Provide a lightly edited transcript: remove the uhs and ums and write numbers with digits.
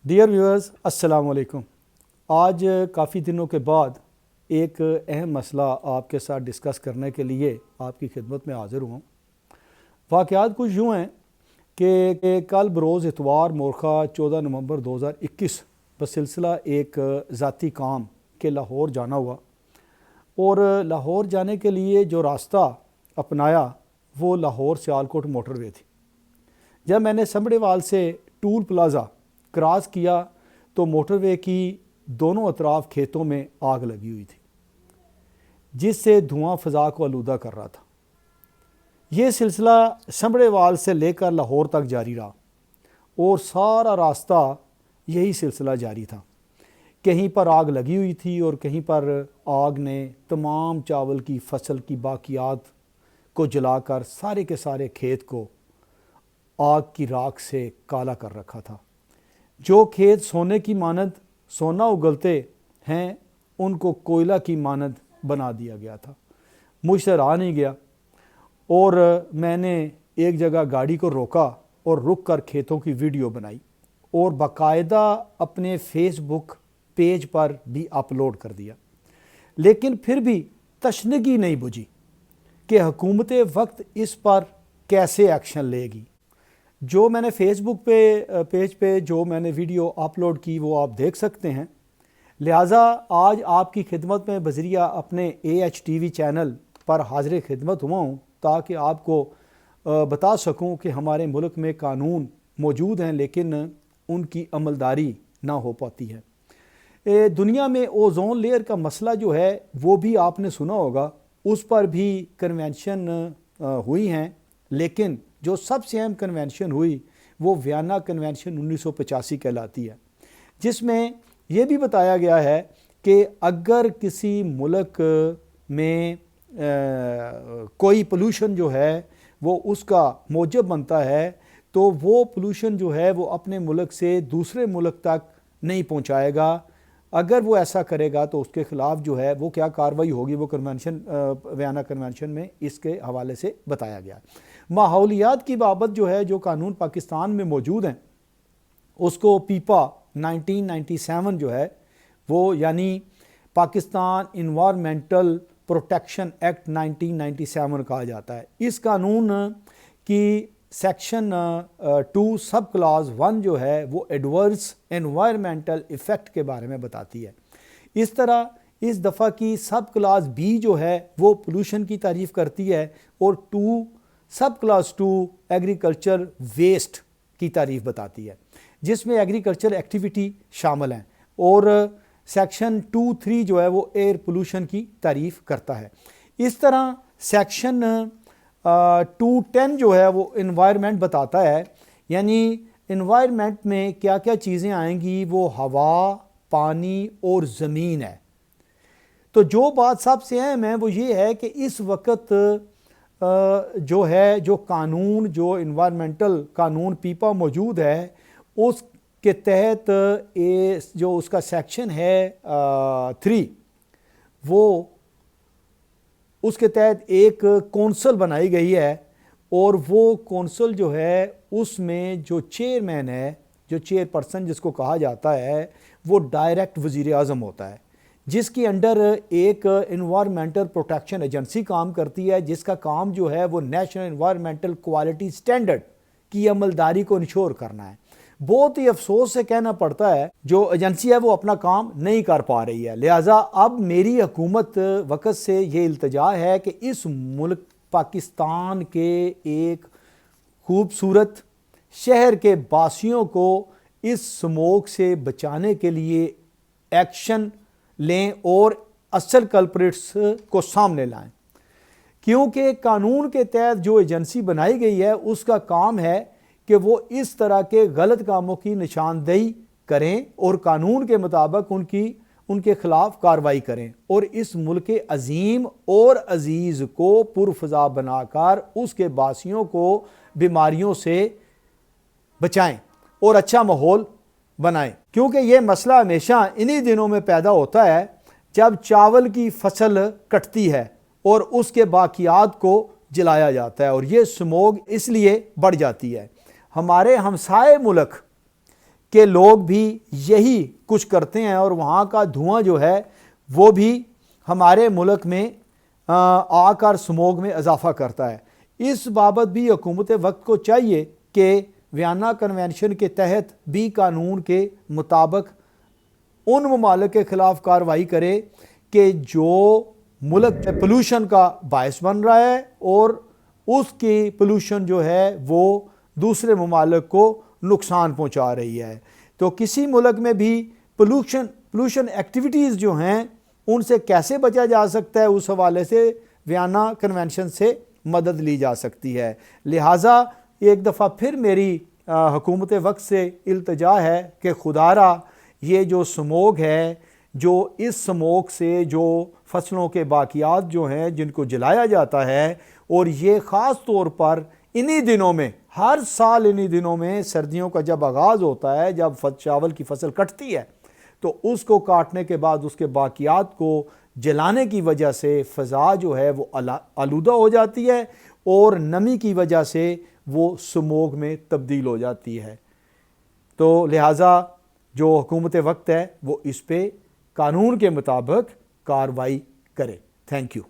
Dear viewers, अस्सलाम वालेकुम। आज काफ़ी दिनों के बाद एक अहम मसला आपके साथ डिस्कस करने के लिए आपकी खिदमत में हाज़िर हुआ। वाक़यात कुछ यूँ हैं कि कल बरोज़ इतवार मोरखा 14 नवंबर 2021 बसिलसिला एक ज़ाती काम के लाहौर जाना हुआ और लाहौर जाने के लिए जो रास्ता अपनाया वो लाहौर सियालकोट मोटरवे थी। जब मैंने समड़ेवाल से टूल प्लाज़ा क्रॉस किया तो मोटरवे की दोनों अतराफ खेतों में आग लगी हुई थी जिससे धुआं फ़ज़ा को आलूदा कर रहा था। ये सिलसिला समड़ेवाल से लेकर लाहौर तक जारी रहा और सारा रास्ता यही सिलसिला जारी था। कहीं पर आग लगी हुई थी और कहीं पर आग ने तमाम चावल की फसल की बाकियात को जलाकर सारे के सारे खेत को आग की राख से काला कर रखा था। जो खेत सोने की मानद सोना उगलते हैं उनको कोयला की मानद बना दिया गया था। मुझसे रहा नहीं गया और मैंने एक जगह गाड़ी को रोका और रुक कर खेतों की वीडियो बनाई और बाकायदा अपने फेसबुक पेज पर भी अपलोड कर दिया। लेकिन फिर भी तशनगी नहीं बुझी कि हुकूमत वक्त इस पर कैसे एक्शन लेगी। जो मैंने फेसबुक पेज पे जो मैंने वीडियो अपलोड की वो आप देख सकते हैं। लिहाजा आज आपकी खिदमत में बज़रिया अपने AHTV चैनल पर हाज़िर खिदमत हुआ हूँ ताकि आपको बता सकूँ कि हमारे मुल्क में कानून मौजूद हैं लेकिन उनकी अमलदारी ना हो पाती है। दुनिया में ओज़ोन लेयर का मसला जो है वो भी आपने सुना होगा, उस पर भी कन्वेंशन हुई हैं, लेकिन जो सबसे अहम कन्वेंशन हुई वो वियना कन्वेंशन 1985 कहलाती है, जिसमें ये भी बताया गया है कि अगर किसी मुल्क में कोई पोल्यूशन जो है वो उसका मौजब बनता है तो वो पोल्यूशन जो है वो अपने मुल्क से दूसरे मुल्क तक नहीं पहुंचाएगा। अगर वो ऐसा करेगा तो उसके ख़िलाफ़ जो है वो क्या कार्रवाई होगी, वो कन्वेंशन वियना कन्वेंशन में इसके हवाले से बताया गया। माहौलियात की बाबत जो है जो कानून पाकिस्तान में मौजूद हैं उसको पीपा 1997 जो है वो यानी पाकिस्तान इन्वायरमेंटल प्रोटेक्शन एक्ट 1997 कहा जाता है। इस कानून की सेक्शन 2 सब क्लास 1 जो है वो एडवर्स एनवायरमेंटल इफ़ेक्ट के बारे में बताती है। इस तरह इस दफ़ा की सब क्लास B जो है वो पोल्यूशन की तारीफ़ करती है और सब क्लास 2 एग्रीकल्चर वेस्ट की तारीफ़ बताती है जिसमें एग्रीकल्चर एक्टिविटी शामिल हैं और सेक्शन 2(3) जो है वो एयर पोल्यूशन की तारीफ़ करता है। इस तरह सेक्शन 2(10) जो है वो इन्वायरमेंट बताता है, यानी इन्वायरमेंट में क्या क्या चीज़ें आएंगी वो हवा, पानी और ज़मीन है। तो जो बात सबसे अहम है वो ये है कि इस वक्त जो है जो कानून जो इन्वायरमेंटल कानून पीपा मौजूद है उसके तहत जो उसका सेक्शन है 3 वो उसके तहत एक कौंसल बनाई गई है और वो कौंसल जो है उसमें जो चेयरमैन है, जो चेयरपर्सन जिसको कहा जाता है, वो डायरेक्ट वज़ीर आज़म होता है जिसके अंडर एक इन्वायरमेंटल प्रोटेक्शन एजेंसी काम करती है जिसका काम जो है वो नेशनल इन्वायरमेंटल क्वालिटी स्टैंडर्ड की अमलदारी को इंश्योर करना है। बहुत ही अफसोस से कहना पड़ता है जो एजेंसी है वो अपना काम नहीं कर पा रही है। लिहाजा अब मेरी हुकूमत वक़्त से ये इल्तिजा है कि इस मुल्क पाकिस्तान के एक खूबसूरत शहर के बासियों को इस स्मोक से बचाने के लिए एक्शन लें और असल कल्प्रिट्स को सामने लाएं, क्योंकि कानून के तहत जो एजेंसी बनाई गई है उसका काम है कि वो इस तरह के गलत कामों की निशानदेही करें और कानून के मुताबिक उनके खिलाफ कार्रवाई करें और इस मुल्क के अजीम और अजीज़ को पुरफ़ज़ा बनाकर उसके बासियों को बीमारियों से बचाएं और अच्छा माहौल बनाएं। क्योंकि ये मसला हमेशा इन्हीं दिनों में पैदा होता है जब चावल की फसल कटती है और उसके बाकियात को जलाया जाता है और ये स्मोक इसलिए बढ़ जाती है। हमारे हमसाए मुल्क کہ لوگ بھی یہی کچھ کرتے ہیں اور وہاں کا دھواں جو ہے وہ بھی ہمارے ملک میں آ کر سموگ میں اضافہ کرتا ہے۔ اس بابت بھی حکومت وقت کو چاہیے کہ ویانا کنونشن کے تحت بھی قانون کے مطابق ان ممالک کے خلاف کارروائی کرے کہ جو ملک پولوشن کا باعث بن رہا ہے اور اس کی پولوشن جو ہے وہ دوسرے ممالک کو نقصان پہنچا رہی ہے۔ تو کسی ملک میں بھی پولوشن ایکٹیویٹیز جو ہیں ان سے کیسے بچا جا سکتا ہے، اس حوالے سے ویانا کنونشن سے مدد لی جا سکتی ہے۔ لہٰذا ایک دفعہ پھر میری حکومت وقت سے التجا ہے کہ خدا را یہ جو سموگ ہے، جو اس سموگ سے جو فصلوں کے باقیات جو ہیں جن کو جلایا جاتا ہے، اور یہ خاص طور پر انہی دنوں میں، ہر سال انہی دنوں میں سردیوں کا جب آغاز ہوتا ہے، جب چاول کی فصل کٹتی ہے تو اس کو کاٹنے کے بعد اس کے باقیات کو جلانے کی وجہ سے فضا جو ہے وہ آلودہ ہو جاتی ہے اور نمی کی وجہ سے وہ سموگ میں تبدیل ہو جاتی ہے۔ تو لہٰذا جو حکومت وقت ہے وہ اس پہ قانون کے مطابق کارروائی کرے۔ Thank you.